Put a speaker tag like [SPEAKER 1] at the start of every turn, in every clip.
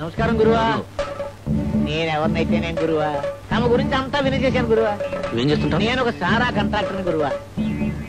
[SPEAKER 1] నమస్కారం గురువా. నేనెవరినైతేనే గురువా, తమ గురించి అంతా వినిచేశాను గురువా.
[SPEAKER 2] ఏం చేస్తుంటావు?
[SPEAKER 1] నేను ఒక సారా కాంట్రాక్టర్ని గురువా.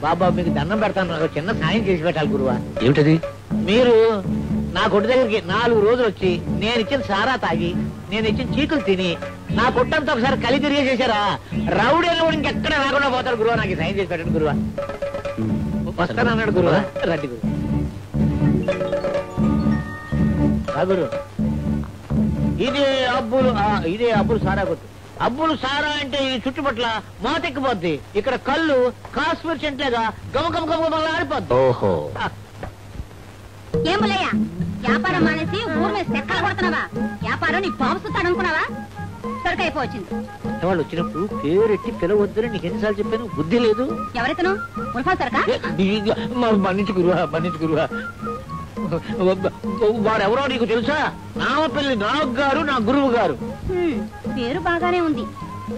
[SPEAKER 1] బాబా మీకు దండం పెడతాను, నాకు చిన్న సాయం చేసి పెట్టాలి గురువా.
[SPEAKER 2] ఏమిటది?
[SPEAKER 1] మీరు నా కొట్టు దగ్గరికి 4 రోజులు వచ్చి నేను ఇచ్చిన సారా తాగి నేను ఇచ్చిన చీకులు తిని నా కొట్టంతా ఒకసారి కలి తిరిగేసేసారా, రౌడీలో ఇంకెక్కడ రాకుండా పోతారు గురువా. నాకు సాయం చేసి పెట్టండి గురువా. వస్తానన్నాడు గురువా. రండి గురు. గురు ఇదే అబ్బులు సారా కొట్టు. అబ్బులు సారా అంటే ఈ చుట్టుపట్ల మాతెక్కిపోద్ది. ఇక్కడ కళ్ళు కాశ్మీర్ చెంట్లేగా గమ గమ గమ గమ ఆడిపోద్ది.
[SPEAKER 2] ఓహో,
[SPEAKER 3] ఏములయ్యా వ్యాపారం మానేసి ఊరు మీద చెక్కలు కొడుతున్నావా? వ్యాపారం నీ బాబు సుత్తాడు అనుకున్నావా? సరుకైపోవచ్చింది.
[SPEAKER 1] వాళ్ళు వచ్చినప్పుడు పేరెట్టి పిలవద్దని నీకు ఎన్నిసార్లు చెప్పాను, బుద్ధి లేదు.
[SPEAKER 3] ఎవరైతేను ఉల్ఫా సరకా?
[SPEAKER 1] మన్నించు గురువా. వాడెవరో నీకు తెలుసా? నామపల్లి నాగ్ గారు, నా గురువు గారు.
[SPEAKER 3] పేరు బాగానే ఉంది,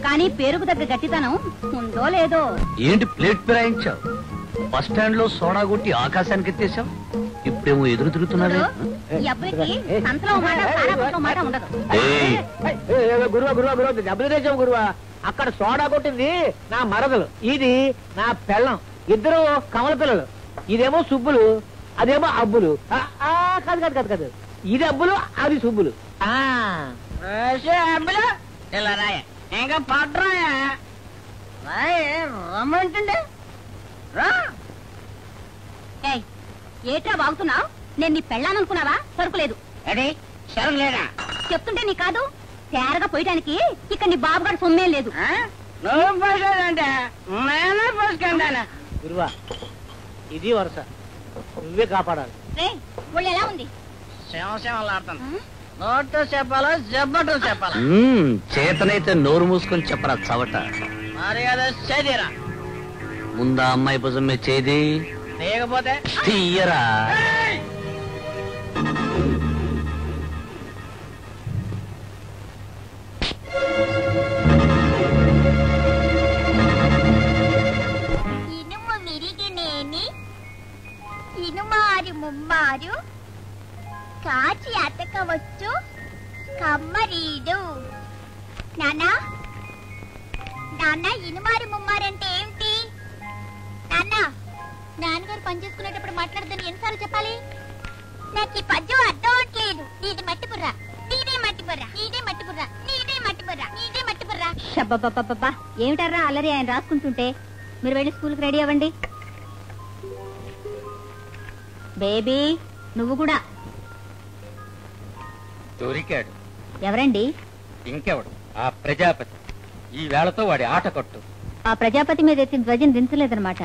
[SPEAKER 3] కానీ పేరుకు దగ్గర గట్టితనం ఉందో లేదో.
[SPEAKER 2] ఏంటి ప్లేట్ పిరాయించావు? బస్ స్టాండ్ లో సోడా కొట్టి ఆకాశానికి ఎత్తేసావు, ఇప్పుడేమో ఎదురు తిరుగుతున్నాడు.
[SPEAKER 3] ఈ అబ్బాయికి సంతలో మాట సారా మాట ఉండదు.
[SPEAKER 1] గురువా దెబ్బతిరేసావు గురువా. అక్కడ సోడా కొట్టింది నా మరదలు, ఇది నా పెళ్ళం. ఇద్దరు కమల పిల్లలు. ఇదేమో సుబ్బులు, అదేమో అబ్బులు. కాదు, ఇది అబ్బులు, అది సుబ్బులు.
[SPEAKER 3] అబ్బులు ఇలా రాయ ఇంకా పడ్రాయా రమ్మంటుండే రా. ఏట్రా బాగుతున్నావు? నేను నీ పెళ్ళాననుకున్నావా? సరుకులేదు. అడే సరుకు లేదా చెప్తుంటే నీ కాదు. తేరగా పోయటానికి ఇక్కడ నీ బాబు గారు సొమ్మేం లేదు.
[SPEAKER 1] నువ్వు పోసేదంటే నేనే పోసుకుంటాను గురువా. ఇది వరుస, నువ్వే కాపాడాలి.
[SPEAKER 3] ఒళ్ళు ఎలా ఉంది?
[SPEAKER 1] నోటు చెప్పాలా జబ్బటు చెప్పాలా?
[SPEAKER 2] చేతనైతే నోరు మూసుకొని చెప్పరా చవట.
[SPEAKER 1] మరి అదే చేదిరా.
[SPEAKER 2] ముందా అమ్మాయి భుజం మీద చేది
[SPEAKER 1] లేకపోతే
[SPEAKER 2] తీయరా.
[SPEAKER 3] ఇనుము మిరిగినేని ఇనుమారు ముమ్మారు కాచి అతకవచ్చు కమ్మరీడు. నాన్న ఇనుమారు ముమ్మారంటే ఏమిటి? నాన్నగారు పనిచేసుకునేటప్పుడు మాట్లాడదని ఎన్నిసార్లు చెప్పాలి? నాకు ఈ పద్యం అర్థం అవట్లేదు. నీది మట్టిపుర్ర, నీదే మట్టిపుర్ర, నీదే మట్టిపుర్ర, నీదే మట్టిపుర్ర, నీదే మట్టిపుర్ర. షబ్బబ్బబ్బబ్బా, ఏమిటారా అల్లరి ఆయన రాసుకుంటుంటే? మీరు వెళ్ళి స్కూల్కి రెడీ అవ్వండి. బేబీ నువ్వు కూడా.
[SPEAKER 4] దొరికాడు.
[SPEAKER 3] ఎవరండి?
[SPEAKER 4] ఇంకెవడు? ఆ ప్రజాపతి. ఈ వేళతో వాడి ఆట కట్టు.
[SPEAKER 3] ఆ ప్రజాపతి మీద ఎత్తిన ధ్వజం దించలేదన్నమాట.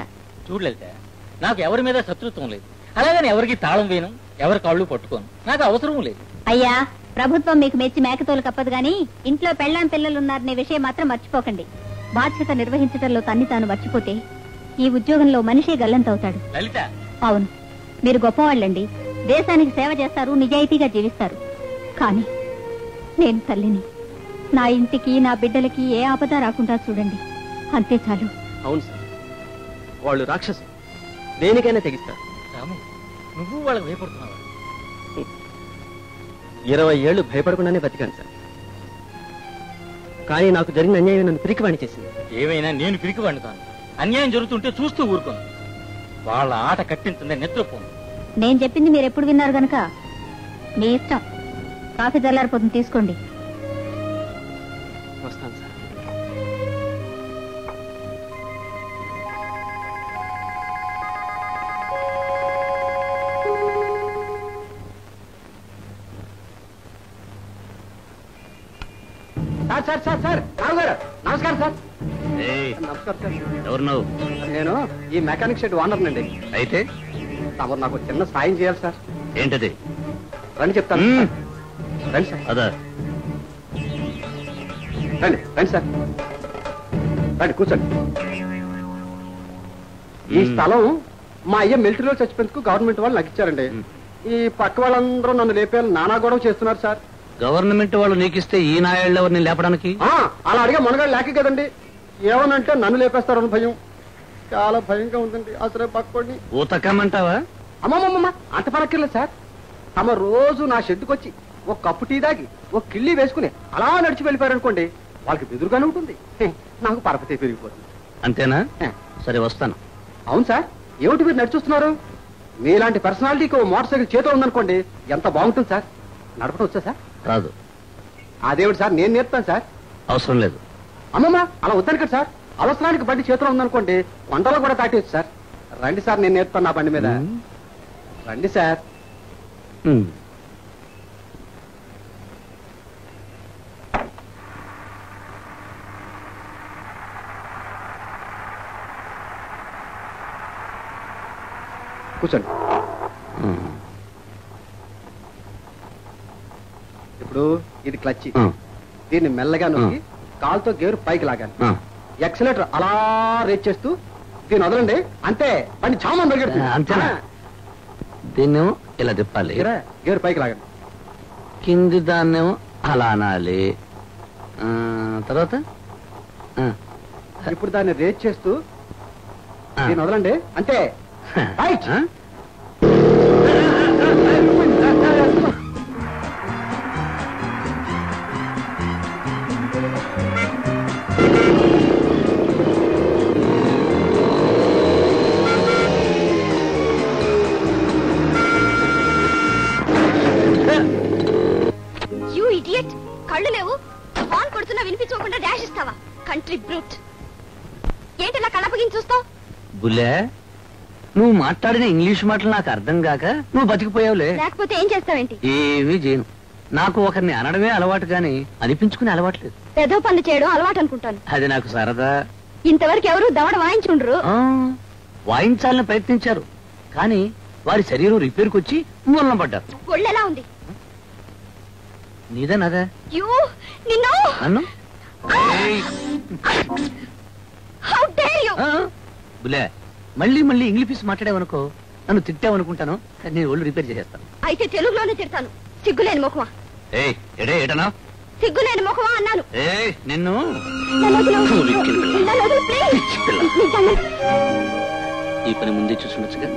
[SPEAKER 4] చూడలేదా, నాకు ఎవరి మీద శత్రుత్వం లేదు. అలాగని ఎవరికి తాళం వేయను, ఎవరి కాళ్ళు పట్టుకోను. నాకు అవసరం లేదు.
[SPEAKER 3] అయ్యా, ప్రభుత్వం మీకు మెచ్చి మేకతోలు కప్పదు గాని ఇంట్లో పెళ్ళాం పిల్లలున్నారనే విషయం మాత్రం మర్చిపోకండి. బాధ్యత నిర్వహించడంలో తన్ని తాను మర్చిపోతే ఈ ఉద్యోగంలో మనిషే గల్లంతవుతాడు.
[SPEAKER 4] లలిత,
[SPEAKER 3] అవును, మీరు గొప్పవాళ్ళండి. దేశానికి సేవ చేస్తారు, నిజాయితీగా జీవిస్తారు. కానీ నేను తల్లిని. నా ఇంటికి నా బిడ్డలకి ఏ ఆపద రాకుండా చూడండి, అంతే చాలు.
[SPEAKER 5] అవును సార్, వాళ్ళు రాక్షసు, దేనికైనా తెగిస్తారు.
[SPEAKER 4] రాము, నువ్వు వాళ్ళకి భయపడుతున్నావా?
[SPEAKER 5] 20 ఏళ్లు భయపడకుండానే బతికాను సార్. కానీ నాకు జరిగిన అన్యాయం నన్ను పిరికివాణి చేసింది.
[SPEAKER 4] ఏమైనా నేను పిరికివాడిని కాను. అన్యాయం జరుగుతుంటే చూస్తూ ఊరుకోను. వాళ్ళ ఆట కట్టించిందే నిద్రపోను.
[SPEAKER 3] నేను చెప్పింది మీరు ఎప్పుడు విన్నారు గనక మీ ఇష్టం. కాఫీ చల్లారిపోతుంది, తీసుకోండి.
[SPEAKER 5] వస్తాను సార్.
[SPEAKER 1] సార్ రావుగారు నమస్కారం సార్.
[SPEAKER 5] నమస్కారం సార్.
[SPEAKER 2] ఎవరు నువ్వు?
[SPEAKER 5] నేను ఈ మెకానిక్ షెడ్ ఓనర్నండి.
[SPEAKER 2] అయితే
[SPEAKER 5] తమరు నాకు చిన్న సాయం చేయాలి సార్.
[SPEAKER 2] ఏంటది?
[SPEAKER 5] రండి చెప్తాను. రండి సార్.
[SPEAKER 2] అదా,
[SPEAKER 5] రండి సార్, రండి కూర్చోండి. ఈ స్థలం మా అయ్య మిలిటరీలో చచ్చిపోయేందుకు గవర్నమెంట్ వాళ్ళు నాకు ఇచ్చారండి. ఈ పక్క వాళ్ళందరూ నన్ను లేపేయాలి నానా గొడవ చేస్తున్నారు సార్.
[SPEAKER 2] గవర్నమెంట్ వాళ్ళు నీకిస్తే ఈ నాయాళ్ళు ఎవరిని లేపడానికి?
[SPEAKER 5] అలా అడిగే మనగాడు లేక కదండి. ఏమనంటే నన్ను లేపేస్తారని భయం. చాలా భయంగా ఉందండి. అసలే పక్కోడిని
[SPEAKER 2] ఊతకమ్మంటావా?
[SPEAKER 5] అమ్మమ్మమ్మ, అంత పరక్కర్లేదు సార్. తమ రోజు నా షెడ్డుకొచ్చి ఒక కప్పు టీ దాగి ఒక కిళ్ళి వేసుకుని అలా నడిచి వెళ్ళిపోయారనుకోండి, వాళ్ళకి బెదురుగానే ఉంటుంది, నాకు పరపతి పెరిగిపోతుంది.
[SPEAKER 2] అంతేనా? సరే వస్తాను.
[SPEAKER 5] అవును సార్, ఏమిటి మీరు నడిచొస్తున్నారు? మీలాంటి పర్సనాలిటీకి మోటార్ సైకిల్ చేతిలో ఉందనుకోండి, ఎంత బాగుంటుంది సార్. నడపడం వచ్చా సార్?
[SPEAKER 2] రాదు.
[SPEAKER 5] అదేమిటి సార్, నేను నేర్పుతాను సార్.
[SPEAKER 2] అవసరం లేదు.
[SPEAKER 5] అమ్మమ్మ అలా వద్దని కదా సార్, అవసరానికి బండి చేతిలో ఉందనుకోండి కొండలో కూడా దాటేయచ్చు సార్. రండి సార్, నేను నేర్పుతాను నా బండి మీద. రండి సార్. కూర్చోండి. ఇప్పుడు ఇది క్లచ్. దీన్ని మెల్లగా నొక్కి కాలుతో గేరు పైకి లాగాలి. ఎక్సలేటర్ అలా రేట్ చేస్తూ దీన్ని వదలండి, అంతే బండి చామం
[SPEAKER 2] అంతేనా? దీన్నేమో ఇలా తిప్పాలి,
[SPEAKER 5] గేరు పైకి లాగండి.
[SPEAKER 2] కింది దాన్నేమో అలా అనాలి. తర్వాత
[SPEAKER 5] ఇప్పుడు దాన్ని రేట్ చేస్తూ దీన్ని వదలండి, అంతే. రైట్.
[SPEAKER 3] కళ్ళు లేవు, హార్న్ కొడుతున్నా వినిపించకుండా డాష్ ఇస్తావా? Country brute. ఏంటి ఇలా కళ్ళపగిని చూస్తావు?
[SPEAKER 2] బుల్లే, నువ్వు మాట్లాడిన ఇంగ్లీష్ మాటలు నాకు అర్థం కాక నువ్వు బతికిపోయావులే.
[SPEAKER 3] లేకపోతే ఏం చేస్తావేంటి?
[SPEAKER 2] ఏమీ చేయను. నాకు ఒకరిని అనడమే అలవాటు గాని అనిపించుకుని అలవాట్లేదు.
[SPEAKER 3] పెద్ద పనులు చేయడం అలవాటు అనుకుంటాను.
[SPEAKER 2] అది నాకు సరదా.
[SPEAKER 3] ఇంతవరకు ఎవరు దవడ వాయించుండ్రు.
[SPEAKER 2] వాయించాలని ప్రయత్నించారు, కానీ వారి శరీరం రిపేర్కి వచ్చి మూలన పడ్డారు.
[SPEAKER 3] ఒళ్ళు ఎలా ఉంది?
[SPEAKER 2] నీదే నాదా?
[SPEAKER 3] నన్ను
[SPEAKER 2] బులే, మళ్ళీ మళ్ళీ ఇంగ్లీష్ మాట్లాడావనుకో నన్ను తిట్టావనుకుంటాను, కానీ నేను ఒళ్ళు రిపేర్ చేసేస్తాను.
[SPEAKER 3] అయితే తెలుగులోనే తిడతాను. సిగ్గులేని ముఖమా?
[SPEAKER 2] ఏటనా?
[SPEAKER 3] సిగ్గులేని ముఖమా అన్నాను.
[SPEAKER 2] నిన్ను ఈ పని ముందే చూసుండొచ్చుగా.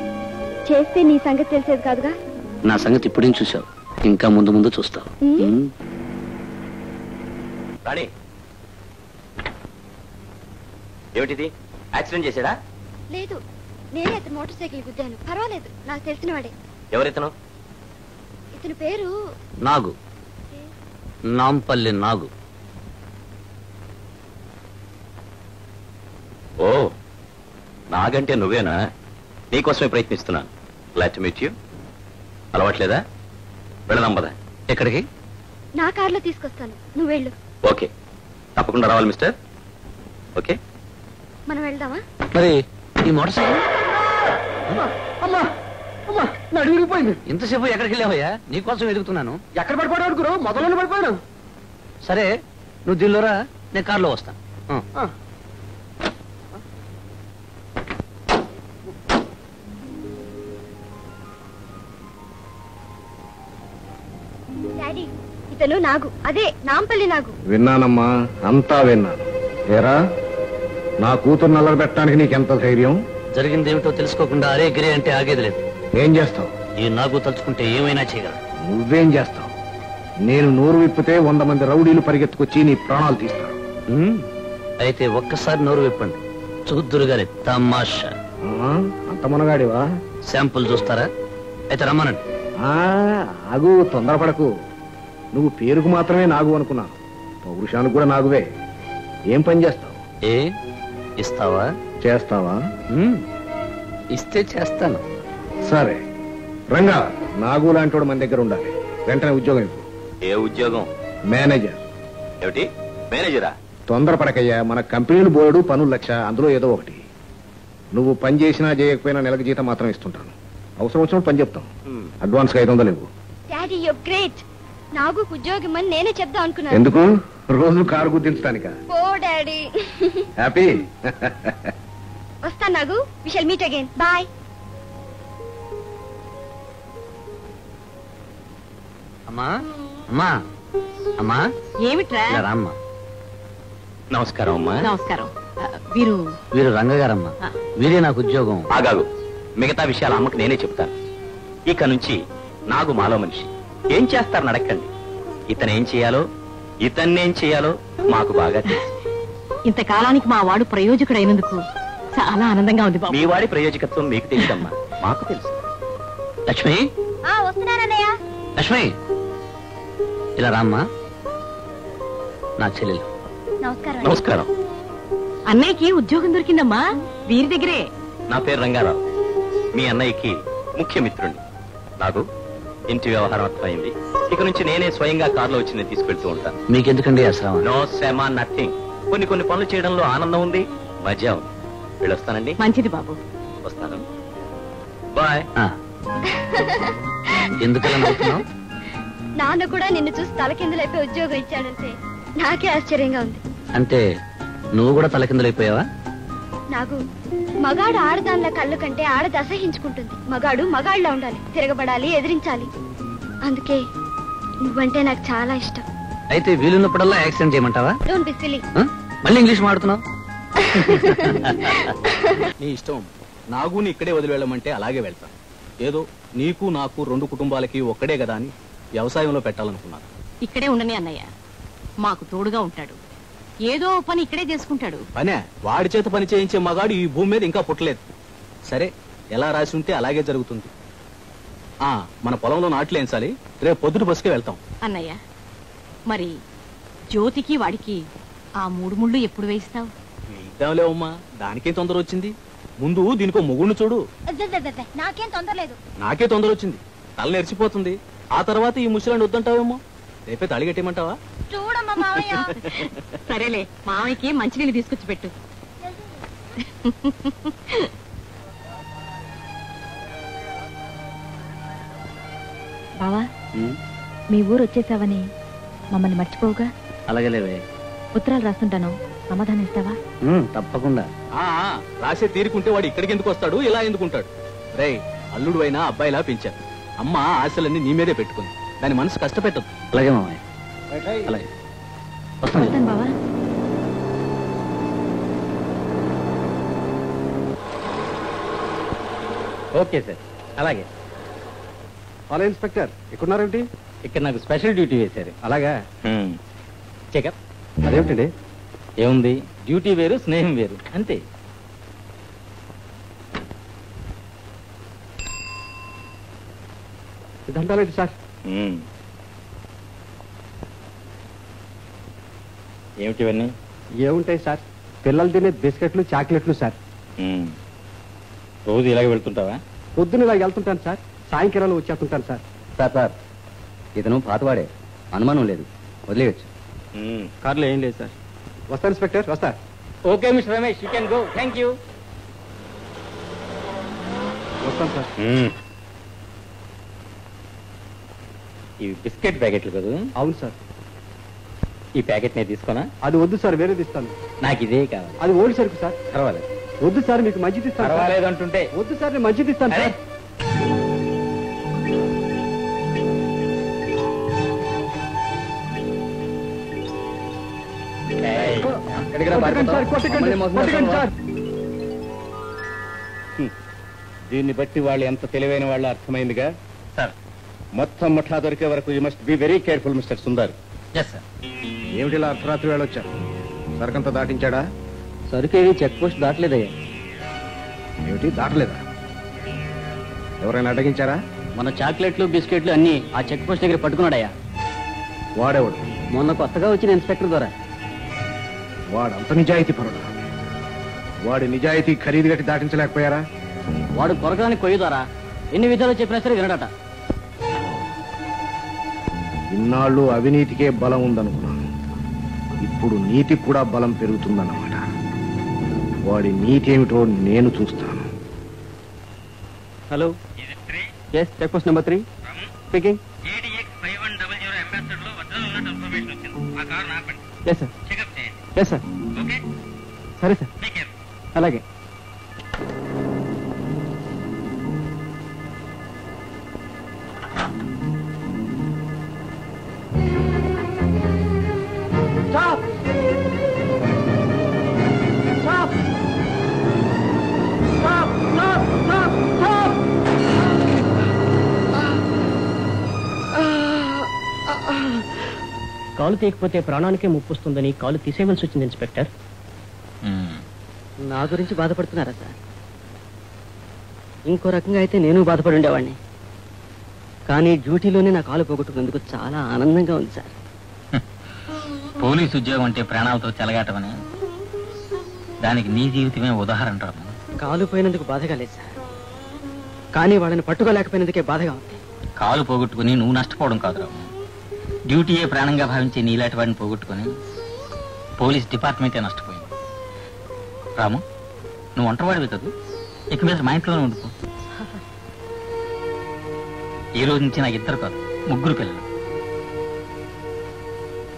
[SPEAKER 3] చేస్తే నీ సంగతి తెలిసేది కాదుగా.
[SPEAKER 2] నా సంగతి ఇప్పుడేం చూసావు, ఇంకా ముందు ముందు చూస్తావు.
[SPEAKER 6] రాణి, ఏమిటిది? యాక్సిడెంట్ చేశాడా?
[SPEAKER 3] లేదు, నేనే అతను మోటార్ సైకిల్ గుద్దాను. పర్వాలేదు, నాకు తెలిసిన వాడే.
[SPEAKER 6] ఎవరితను?
[SPEAKER 3] ఇతని పేరు
[SPEAKER 2] నాగు, నాంపల్లి నాగు.
[SPEAKER 6] ఓ, నాగంటే నువ్వేనా? నీకోసమే ప్రయత్నిస్తున్నాను. Glad to meet you. అలవాట్లేదా? వెళదాం పద.
[SPEAKER 2] ఎక్కడికి?
[SPEAKER 3] నా కార్లో తీసుకొస్తాను, నువ్వు వెళ్ళు.
[SPEAKER 6] ఓకే, తప్పకుండా రావాలి మిస్టర్. ఓకే,
[SPEAKER 3] మనం వెళ్దామా?
[SPEAKER 2] మరి ఈ మోటార్ సైకిల్
[SPEAKER 5] అమ్మా అమ్మా, నడిగిపోయింది.
[SPEAKER 2] ఇంతసేపు ఎక్కడికి వెళ్ళావయ్యా? నీకోసం ఎదుగుతున్నాను.
[SPEAKER 5] ఎక్కడ పడిపోయాడు గురు? మొదలు పడిపోయాను.
[SPEAKER 2] సరే, నువ్వు దీనిలోరా, నేను కార్లో వస్తాను.
[SPEAKER 3] డాడీ, ఇతను నాగు, అదే నాంపల్లి నాగు.
[SPEAKER 7] విన్నానమ్మా, అంతా విన్నాను. ఏరా, నా కూతురు నల్లరి పెట్టడానికి నీకెంత ధైర్యం?
[SPEAKER 2] జరిగిందేమిటో తెలుసుకోకుండా అరే గిరే అంటే ఆగేది లేదు.
[SPEAKER 7] ఏం చేస్తావు?
[SPEAKER 2] ఈ నాగు తలుచుకుంటే ఏమైనా చేయగలరు.
[SPEAKER 7] నువ్వేం చేస్తావు? నేను నోరు విప్పితే 100 మంది రౌడీలు పరిగెత్తుకొచ్చి నీ ప్రాణాలు తీస్తారు.
[SPEAKER 2] అయితే ఒక్కసారి నోరు విప్పండి, చూద్దురుగానే తమాషా.
[SPEAKER 7] అంత మనగాడివా?
[SPEAKER 2] శాంపుల్ చూస్తారా? అయితే రమ్మనండి.
[SPEAKER 7] ఆగు, తొందరపడకు. నువ్వు పేరుకు మాత్రమే నాగు అనుకున్నాను, పౌరుషానికి కూడా నాగువే. ఏం పని చేస్తావు?
[SPEAKER 2] ఇస్తావా?
[SPEAKER 7] చేస్తావా?
[SPEAKER 2] ఇస్తే చేస్తాను.
[SPEAKER 7] సరే రంగా, నాగు లాంటి మన దగ్గర ఉండాలి. వెంటనే ఉద్యోగం ఇవ్వు.
[SPEAKER 6] ఏ ఉద్యోగం?
[SPEAKER 7] మేనేజర్.
[SPEAKER 6] ఏమిటి మేనేజరా?
[SPEAKER 7] తొందరపడకయ్యా, మన కంపెనీలు బోర్డు పనులు 1,00,000, అందులో ఏదో ఒకటి. నువ్వు పని చేసినా చేయకపోయినా నెలకు జీతం మాత్రం ఇస్తుంటాను. అవసరం వచ్చినప్పుడు పని చెప్తాం. అడ్వాన్స్ 500 ఇవ్వు.
[SPEAKER 3] Daddy you great. నాగు ఉద్యోగం అని నేనే చెప్దాం అనుకున్నాను.
[SPEAKER 7] ఎందుకు? రోజు కారు గుర్తించడానిక?
[SPEAKER 3] Oh daddy.
[SPEAKER 7] హ్యాపీ.
[SPEAKER 3] వస్తాను Nagu. We shall meet again. Bye.
[SPEAKER 2] అమ్మా అమ్మా అమ్మా.
[SPEAKER 8] ఏమిట్రా?
[SPEAKER 2] రామ్మా.
[SPEAKER 6] నమస్కారం అమ్మా.
[SPEAKER 8] నమస్కారం. వీరు
[SPEAKER 2] వీరు రంగగారమ్మా. వీరే నాకు ఉద్యోగం.
[SPEAKER 6] ఆగాగు, మిగతా విషయాలు అమ్మకి నేనే చెప్తాను. ఇక నుంచి నాగు మాలో మనిషి. ఏం చేస్తారని అడగండి, ఇతనేం చేయాలో ఇతన్నేం చేయాలో మాకు బాగా తెలుసు.
[SPEAKER 8] ఇంతకాలానికి మా వాడు ప్రయోజకుడైనందుకు చాలా ఆనందంగా ఉంది బాబు.
[SPEAKER 6] మీ వాడి ప్రయోజకత్వం మీకు తెలుసమ్మా, మాకు తెలుసు. లక్ష్మి,
[SPEAKER 3] వస్తున్నానన్నయ్య.
[SPEAKER 2] లక్ష్మి ఇలా రామ్మా. నా చెల్లెలు.
[SPEAKER 3] నమస్కారం.
[SPEAKER 6] నమస్కారం.
[SPEAKER 8] అన్నయ్యకి ఉద్యోగం దొరికిందమ్మా, వీరి దగ్గరే.
[SPEAKER 6] నా పేరు రంగారావు, మీ అన్నయ్యకి ముఖ్య మిత్రుణ్ణి. నాకు ఇంటి వ్యవహారం అర్థమైంది. ఇక నుంచి నేనే స్వయంగా కారులో వచ్చి నేను తీసుకెళ్తూ ఉంటాను.
[SPEAKER 2] మీకెందుకండి అసలు?
[SPEAKER 6] నో శ్రమ, నథింగ్. కొన్ని పనులు చేయడంలో ఆనందం ఉంది, మజా ఉంది. వెళ్ళొస్తానండి.
[SPEAKER 8] మంచిది బాబు.
[SPEAKER 6] వస్తాను. బాయ్.
[SPEAKER 2] ఎందుకలా నవ్వుతున్నావు?
[SPEAKER 3] నాన్న కూడా నిన్ను చూసి తలకిందులైపోయి ఉద్యోగం ఇచ్చాడంటే నాకే ఆశ్చర్యంగా ఉంది.
[SPEAKER 2] అంటే నువ్వు కూడా తలకిందులైపోయావా?
[SPEAKER 3] నాకు మగాడు ఆడదానిలా కళ్ళు కంటే ఆడది అసహించుకుంటుంది. మగాడు మగాళ్ళలా ఉండాలి, తిరగబడాలి, ఎదిరించాలి. అందుకే నువ్వంటే నాకు చాలా ఇష్టం.
[SPEAKER 2] అయితే వీలున్నప్పుడల్లా యాక్సిడెంట్ చేయమంటావా?
[SPEAKER 3] Don't be silly.
[SPEAKER 2] మళ్ళీ ఇంగ్లీష్ మాడుతున్నావు?
[SPEAKER 5] నీ ఇష్టం. నాగుని ఇక్కడే వదిలి వెళ్ళమంటే అలాగే వెళ్తా. ఏదో నీకు నాకు 2 కుటుంబాలకి ఒక్కడే కదా అని వ్యవసాయంలో పెట్టాలనుకున్నాను.
[SPEAKER 8] ఇక్కడే ఉండని అన్నయ్య, మాకు తోడుగా ఉంటాడు. ఏదో పని ఇక్కడే చేసుకుంటాడు.
[SPEAKER 5] పనే వాడి చేత పని చేయించే మగాడు ఈ భూమి మీద ఇంకా పుట్టలేదు. సరే, ఎలా రాసి ఉంటే అలాగే జరుగుతుంది. మన పొలంలో నాట్లు వేయించాలి. రేపు పొద్దుట బస్సుకే వెళ్తాం.
[SPEAKER 8] అన్నయ్య, మరి జ్యోతికి వాడికి ఆ 3 ముళ్ళు ఎప్పుడు వేయిస్తావు?
[SPEAKER 5] వేద్దాంలేవమ్మా, దానికేం తొందర వచ్చింది. ముందు దీనికో మొగుడిని చూడు.
[SPEAKER 3] నాకేం తొందర లేదు.
[SPEAKER 5] నాకే తొందర వచ్చింది. తల నెరిసిపోతుంది. ఆ తర్వాత ఈ ముసలాన్ని వద్దంటావేమో. రేపే తాళిగట్టేయమంటావా?
[SPEAKER 3] చూడమ్మా మావయ్య.
[SPEAKER 8] సరేలే, మావయ్యకి మంచినీళ్ళు తీసుకొచ్చి పెట్టు.
[SPEAKER 3] బావా, మీ ఊరు వచ్చేసావని మమ్మల్ని మర్చిపోవుగా.
[SPEAKER 2] అలాగే లేవే.
[SPEAKER 3] ఉత్తరాలు రాస్తుంటాను, సమాధానం ఇస్తావా?
[SPEAKER 2] తప్పకుండా.
[SPEAKER 5] రాసే తీరుకుంటే వాడు ఇక్కడికి ఎందుకు వస్తాడు, ఇలా ఎందుకుంటాడు? రేయ్, అల్లుడు అయినా అబ్బాయిలా పెంచాను. అమ్మ ఆశలన్నీ నీ మీదే పెట్టుకుంది. దాని మనసు కష్టపెట్టదు.
[SPEAKER 2] అలాగే మామయ్య, అలాగే.
[SPEAKER 3] వస్తాను బావా.
[SPEAKER 4] ఓకే సార్, అలాగే.
[SPEAKER 5] హలో ఇన్స్పెక్టర్, ఎక్కడున్నారేంటి?
[SPEAKER 4] ఇక్కడ నాకు స్పెషల్ డ్యూటీ వేశారు.
[SPEAKER 5] అలాగా?
[SPEAKER 4] చెకప్.
[SPEAKER 5] అదేమిటండి?
[SPEAKER 4] ఏముంది, డ్యూటీ వేరు, స్నేహం వేరు, అంతే.
[SPEAKER 5] సిద్ధాంతాలేంటి సార్?
[SPEAKER 4] ఏమిటి ఇవన్నీ?
[SPEAKER 5] ఏముంటాయి సార్, పిల్లలు తినే బిస్కెట్లు, చాక్లెట్లు సార్.
[SPEAKER 4] రోజు ఇలాగే వెళ్తుంటావా?
[SPEAKER 5] పొద్దున్న ఇలా వెళ్తుంటాను సార్, సాయంకాలం వచ్చేస్తుంటాను సార్.
[SPEAKER 2] సార్ ఇతను పాతవాడే, అనుమానం లేదు, వదిలేయచ్చు.
[SPEAKER 5] కార్లో ఏం లేదు సార్. వస్తా ఇన్స్పెక్టర్, వస్తా.
[SPEAKER 4] Okay mister Ramesh, you can go. Thank you.
[SPEAKER 5] వస్తాను సార్.
[SPEAKER 4] ఇవి బిస్కెట్ ప్యాకెట్లు కదా?
[SPEAKER 5] అవును సార్.
[SPEAKER 4] ఈ ప్యాకెట్ నేను తీసుకోనా?
[SPEAKER 5] అది వద్దు సార్, వేరేది ఇస్తాను.
[SPEAKER 4] నాకు ఇదే కావాలి.
[SPEAKER 5] అది ఓల్డ్ సరుకు సార్.
[SPEAKER 4] పర్వాలేదు.
[SPEAKER 5] వద్దు సార్, మీకు మంచిది ఇస్తాను.
[SPEAKER 4] పర్వాలేదు అంటుంటే.
[SPEAKER 5] వద్దు సార్, నేను మంచిది ఇస్తాను సార్.
[SPEAKER 7] దీన్ని బట్టి వాళ్ళు ఎంత తెలివైన వాళ్ళు అర్థమైందిగా.
[SPEAKER 4] సార్,
[SPEAKER 7] మొత్తం ముఠా దొరికే వరకు you must be very careful mister Sundar.
[SPEAKER 4] Yes sir.
[SPEAKER 7] ఏమిటిలా అర్ధరాత్రి వెళ్ళొచ్చారు? సరుకంతా దాటించాడా?
[SPEAKER 4] సరుకేవి చెక్ పోస్ట్ దాటలేదయ్యా.
[SPEAKER 7] ఏమిటి దాటలేదా? ఎవరైనా అడ్డగించారా?
[SPEAKER 2] మన చాక్లెట్లు బిస్కెట్లు అన్ని ఆ చెక్ పోస్ట్ దగ్గర పట్టుకున్నాడయ్యా.
[SPEAKER 7] వాడేవాడు?
[SPEAKER 2] మొన్న కొత్తగా వచ్చిన ఇన్స్పెక్టర్ ద్వారా.
[SPEAKER 7] వాడంత నిజాయితీ పరుడు. వాడి నిజాయితీ ఖరీదు గట్టి దాటించలేకపోయారా?
[SPEAKER 2] వాడు కొరకడానికి కొయ్య ద్వారా ఎన్ని విధాలు చెప్పినా సరే వినడట.
[SPEAKER 7] ఇన్నాళ్ళు అవినీతికే బలం ఉందనుకున్నాను. ఇప్పుడు నీతికి కూడా బలం పెరుగుతుందన్నమాట. వాడి నీతి ఏమిటో నేను చూస్తాను.
[SPEAKER 5] Hello, yes, check post number 3 speaking. Yes sir. Yes sir. సరే సార్, అలాగే. Stop! Stop! Stop! Stop! Stop! Stop!
[SPEAKER 9] కాలు తీయకపోతే ప్రాణానికే ముప్పుస్తుందని కాలు తీసేయవలసి వచ్చింది ఇన్స్పెక్టర్.
[SPEAKER 10] నా గురించి బాధపడుతున్నారా సార్? ఇంకో రకంగా అయితే నేను బాధపడి ఉండేవాడిని. కానీ డ్యూటీలోనే నా కాలు పోగొట్టుకున్నందుకు చాలా ఆనందంగా ఉంది సార్.
[SPEAKER 4] పోలీసు ఉద్యోగం అంటే ప్రాణాలతో చెలగాటమని, దానికి నీ జీవితమే ఉదాహరణ రాము.
[SPEAKER 10] కాలు పోయినందుకు బాధగా లేదు సార్, కానీ వాళ్ళని పట్టుకోలేకపోయినందుకే బాధగా ఉంది.
[SPEAKER 4] కాలు పోగొట్టుకుని నువ్వు నష్టపోవడం కాదు రాము, డ్యూటీయే ప్రాణంగా భావించే నీలాంటి వాడిని పోగొట్టుకుని పోలీస్ డిపార్ట్మెంటే నష్టపోయింది. రాము, నువ్వు ఒంటరివాడివి కదా, ఇక మీద మా ఇంట్లోనే ఉండిపో. ఈ రోజు నుంచి నాకు 2 కాదు 3 పిల్లలు.